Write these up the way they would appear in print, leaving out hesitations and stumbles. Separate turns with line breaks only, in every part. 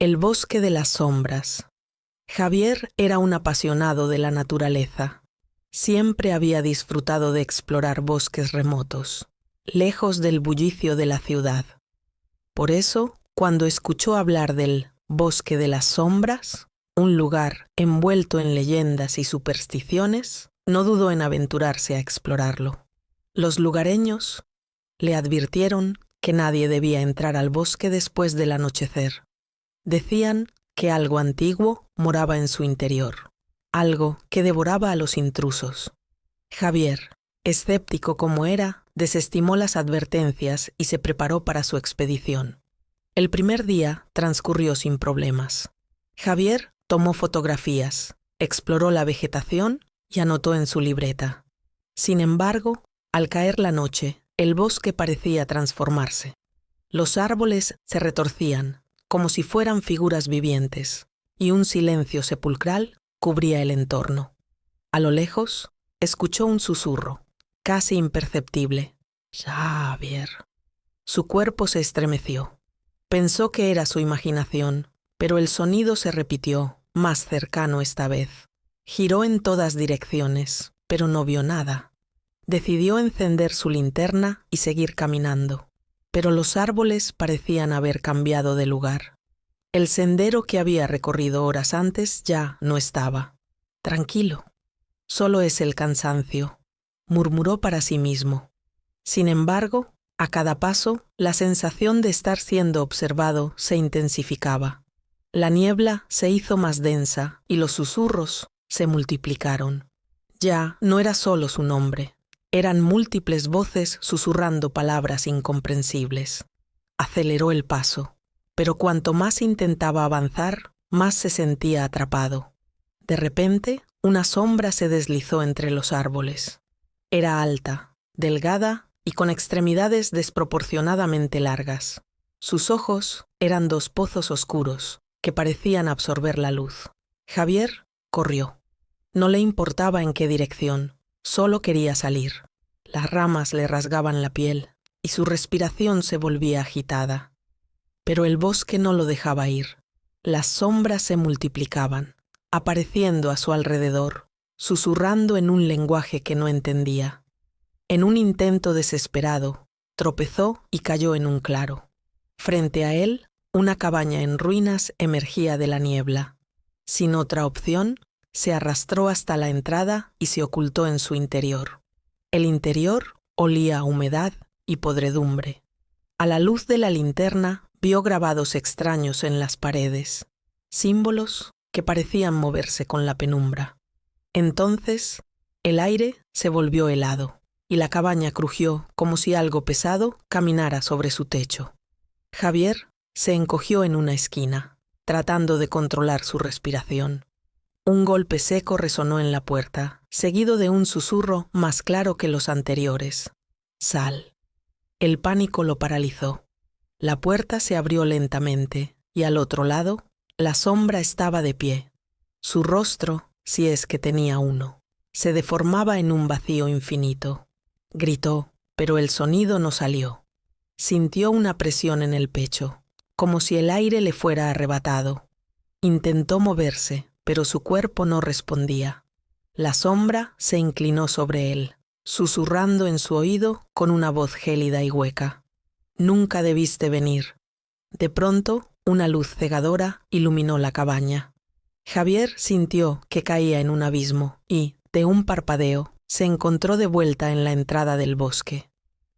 El bosque de las sombras. Javier era un apasionado de la naturaleza. Siempre había disfrutado de explorar bosques remotos, lejos del bullicio de la ciudad. Por eso, cuando escuchó hablar del bosque de las sombras, un lugar envuelto en leyendas y supersticiones, no dudó en aventurarse a explorarlo. Los lugareños le advirtieron que nadie debía entrar al bosque después del anochecer. Decían que algo antiguo moraba en su interior, algo que devoraba a los intrusos. Javier, escéptico como era, desestimó las advertencias y se preparó para su expedición. El primer día transcurrió sin problemas. Javier tomó fotografías, exploró la vegetación y anotó en su libreta. Sin embargo, al caer la noche, el bosque parecía transformarse. Los árboles se retorcían, como si fueran figuras vivientes, y un silencio sepulcral cubría el entorno. A lo lejos, escuchó un susurro, casi imperceptible. Javier. Su cuerpo se estremeció. Pensó que era su imaginación, pero el sonido se repitió, más cercano esta vez. Giró en todas direcciones, pero no vio nada. Decidió encender su linterna y seguir caminando, pero los árboles parecían haber cambiado de lugar. El sendero que había recorrido horas antes ya no estaba. Tranquilo, solo es el cansancio, murmuró para sí mismo. Sin embargo, a cada paso, la sensación de estar siendo observado se intensificaba. La niebla se hizo más densa y los susurros se multiplicaron. Ya no era solo su nombre, eran múltiples voces susurrando palabras incomprensibles. Aceleró el paso, pero cuanto más intentaba avanzar, más se sentía atrapado. De repente, una sombra se deslizó entre los árboles. Era alta, delgada y con extremidades desproporcionadamente largas. Sus ojos eran dos pozos oscuros que parecían absorber la luz. Javier corrió. No le importaba en qué dirección, solo quería salir. Las ramas le rasgaban la piel y su respiración se volvía agitada. Pero el bosque no lo dejaba ir. Las sombras se multiplicaban, apareciendo a su alrededor, susurrando en un lenguaje que no entendía. En un intento desesperado, tropezó y cayó en un claro. Frente a él, una cabaña en ruinas emergía de la niebla. Sin otra opción, se arrastró hasta la entrada y se ocultó en su interior. El interior olía a humedad y podredumbre. A la luz de la linterna vio grabados extraños en las paredes, símbolos que parecían moverse con la penumbra. Entonces, el aire se volvió helado y la cabaña crujió como si algo pesado caminara sobre su techo. Javier se encogió en una esquina, tratando de controlar su respiración. Un golpe seco resonó en la puerta, seguido de un susurro más claro que los anteriores. Sal. El pánico lo paralizó. La puerta se abrió lentamente y al otro lado, la sombra estaba de pie. Su rostro, si es que tenía uno, se deformaba en un vacío infinito. Gritó, pero el sonido no salió. Sintió una presión en el pecho, como si el aire le fuera arrebatado. Intentó moverse, pero su cuerpo no respondía. La sombra se inclinó sobre él, susurrando en su oído con una voz gélida y hueca. Nunca debiste venir. De pronto, una luz cegadora iluminó la cabaña. Javier sintió que caía en un abismo y, de un parpadeo, se encontró de vuelta en la entrada del bosque.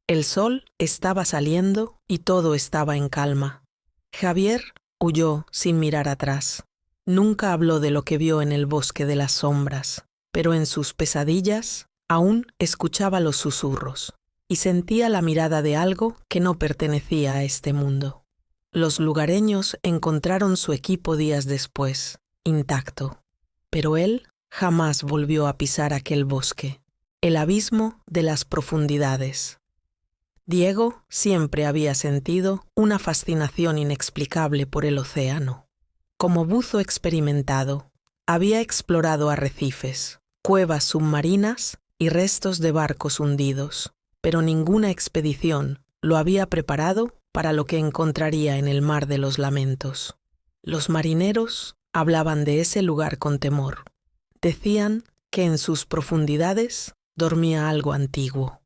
El sol estaba saliendo y todo estaba en calma. Javier huyó sin mirar atrás. Nunca habló de lo que vio en el bosque de las sombras, pero en sus pesadillas aún escuchaba los susurros y sentía la mirada de algo que no pertenecía a este mundo. Los lugareños encontraron su equipo días después, intacto, pero él jamás volvió a pisar aquel bosque, el abismo de las profundidades. Diego siempre había sentido una fascinación inexplicable por el océano. Como buzo experimentado, había explorado arrecifes, cuevas submarinas y restos de barcos hundidos, pero ninguna expedición lo había preparado para lo que encontraría en el mar de los lamentos. Los marineros hablaban de ese lugar con temor. Decían que en sus profundidades dormía algo antiguo,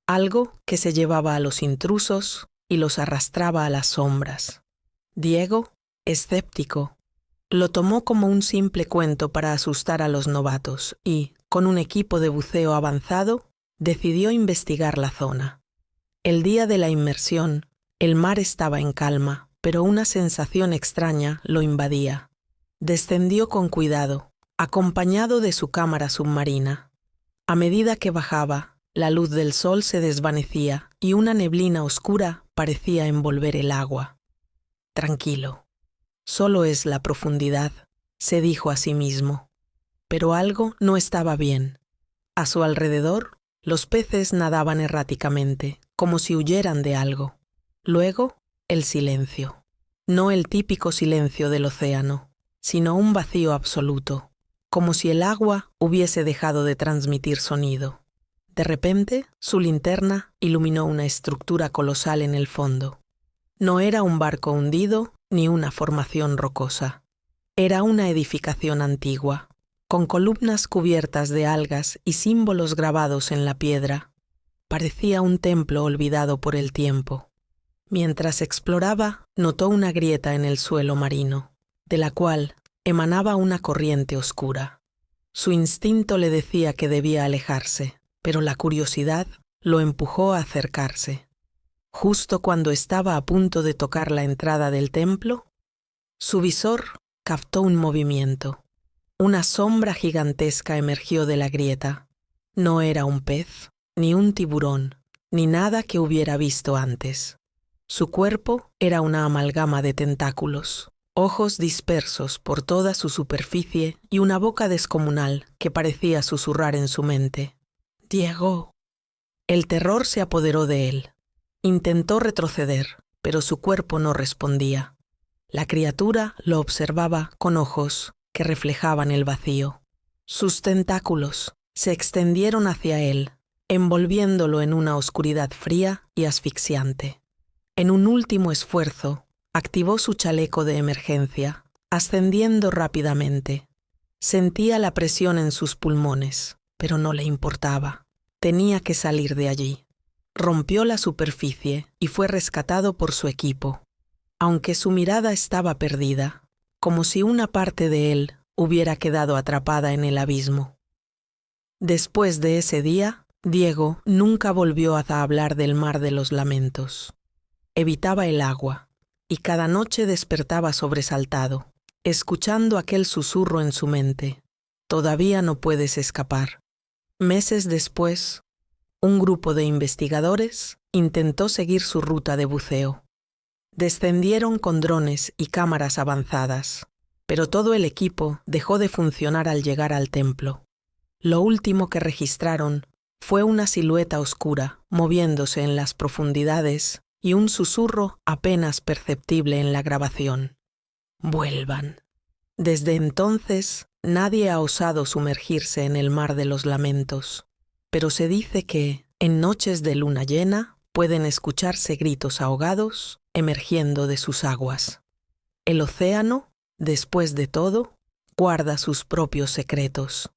algo que se llevaba a los intrusos y los arrastraba a las sombras. Diego, escéptico, lo tomó como un simple cuento para asustar a los novatos y, con un equipo de buceo avanzado, decidió investigar la zona. El día de la inmersión, el mar estaba en calma, pero una sensación extraña lo invadía. Descendió con cuidado, acompañado de su cámara submarina. A medida que bajaba, la luz del sol se desvanecía y una neblina oscura parecía envolver el agua. Tranquilo, solo es la profundidad, se dijo a sí mismo. Pero algo no estaba bien. A su alrededor, los peces nadaban erráticamente, como si huyeran de algo. Luego, el silencio. No el típico silencio del océano, sino un vacío absoluto, como si el agua hubiese dejado de transmitir sonido. De repente, su linterna iluminó una estructura colosal en el fondo. No era un barco hundido ni una formación rocosa. Era una edificación antigua, con columnas cubiertas de algas y símbolos grabados en la piedra. Parecía un templo olvidado por el tiempo. Mientras exploraba, notó una grieta en el suelo marino, de la cual emanaba una corriente oscura. Su instinto le decía que debía alejarse, pero la curiosidad lo empujó a acercarse. Justo cuando estaba a punto de tocar la entrada del templo, su visor captó un movimiento. Una sombra gigantesca emergió de la grieta. No era un pez, ni un tiburón, ni nada que hubiera visto antes. Su cuerpo era una amalgama de tentáculos, ojos dispersos por toda su superficie y una boca descomunal que parecía susurrar en su mente. «Diego». El terror se apoderó de él. Intentó retroceder, pero su cuerpo no respondía. La criatura lo observaba con ojos que reflejaban el vacío. Sus tentáculos se extendieron hacia él, envolviéndolo en una oscuridad fría y asfixiante. En un último esfuerzo, activó su chaleco de emergencia, ascendiendo rápidamente. Sentía la presión en sus pulmones, pero no le importaba. Tenía que salir de allí. Rompió la superficie y fue rescatado por su equipo. Aunque su mirada estaba perdida, como si una parte de él hubiera quedado atrapada en el abismo. Después de ese día, Diego nunca volvió a hablar del mar de los lamentos. Evitaba el agua, y cada noche despertaba sobresaltado, escuchando aquel susurro en su mente. Todavía no puedes escapar. Meses después, un grupo de investigadores intentó seguir su ruta de buceo. Descendieron con drones y cámaras avanzadas, pero todo el equipo dejó de funcionar al llegar al templo. Lo último que registraron fue una silueta oscura moviéndose en las profundidades y un susurro apenas perceptible en la grabación. «Vuelvan». Desde entonces, nadie ha osado sumergirse en el mar de los lamentos, pero se dice que, en noches de luna llena, pueden escucharse gritos ahogados emergiendo de sus aguas. El océano, después de todo, guarda sus propios secretos.